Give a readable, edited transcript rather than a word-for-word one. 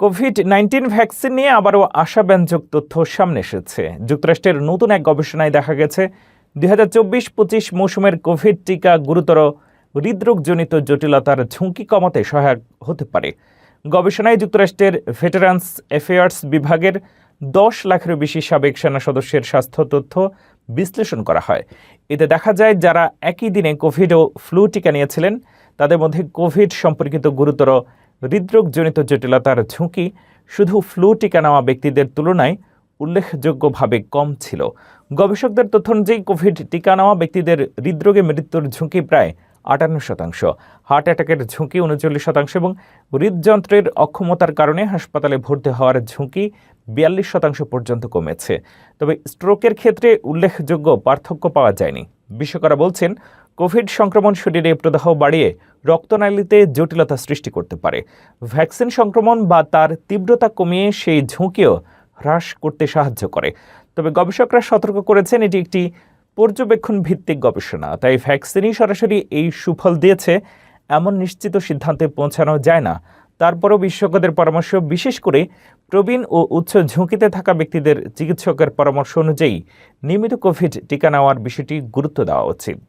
COVID-19 vaccine নিয়ে আবারও আশাব্যঞ্জক তথ্য সামনে এসেছে। যুক্তরাষ্ট্রের নতুন এক গবেষণায় দেখা গেছে 2024-25 মৌসুমের কোভিড টিকা গুরুতর হৃদরোগজনিত জটিলতার ঝুঁকি কমাতে সহায়ক হতে পারে। গবেষণায় যুক্তরাষ্ট্রের ভেটেরানস অ্যাফেয়ার্স বিভাগের 10 লাখেরও বেশি সাবেক সেনা সদস্যের স্বাস্থ্য তথ্য বিশ্লেষণ করা হয়। এতে দেখা যায় যারা একই দিনে কোভিড ও ফ্লু টিকা নিয়েছিলেন তাদের মধ্যে কোভিড সম্পর্কিত গুরুতর হৃদরোগজনিত জটিলতার ঝুঁকি শুধু ফ্লু টিকা নেওয়া ব্যক্তিদের তুলনায় উল্লেখযোগ্যভাবে কম ছিল। গবেষকদের তথ্য অনুযায়ী কোভিড টিকা নেওয়া ব্যক্তিদের হৃদরোগে মৃত্যুর ঝুঁকি প্রায় 58%, হার্ট অ্যাটাকের ঝুঁকি 39% এবং হৃদযন্ত্রের অক্ষমতার কারণে হাসপাতালে ভর্তি হওয়ার ঝুঁকি 42% পর্যন্ত কমেছে। তবে স্ট্রোকের ক্ষেত্রে উল্লেখযোগ্য পার্থক্য পাওয়া যায়নি। বিশেষজ্ঞরা বলছেন, কোভিড সংক্রমণ শরীরে প্রদাহ বাড়িয়ে রক্তনালীতে জটিলতা সৃষ্টি করতে পারে। ভ্যাকসিন সংক্রমণ বা তার তীব্রতা কমিয়ে সেই ঝুঁকিও হ্রাস করতে সাহায্য করে। তবে গবেষকরা সতর্ক করেছেন, এটি একটি পর্যবেক্ষণ ভিত্তিক গবেষণা, তাই ভ্যাকসিনই সরাসরি এই সুফল দিয়েছে এমন নিশ্চিত সিদ্ধান্তে পৌঁছানো যায় না। তারপরও বিশেষজ্ঞদের পরামর্শ, বিশেষ করে প্রবীণ ও উচ্চ ঝুঁকিতে থাকা ব্যক্তিদের চিকিৎসকের পরামর্শ অনুযায়ী নিয়মিত কোভিড টিকা নেওয়ার বিষয়টি গুরুত্ব দেওয়া উচিত।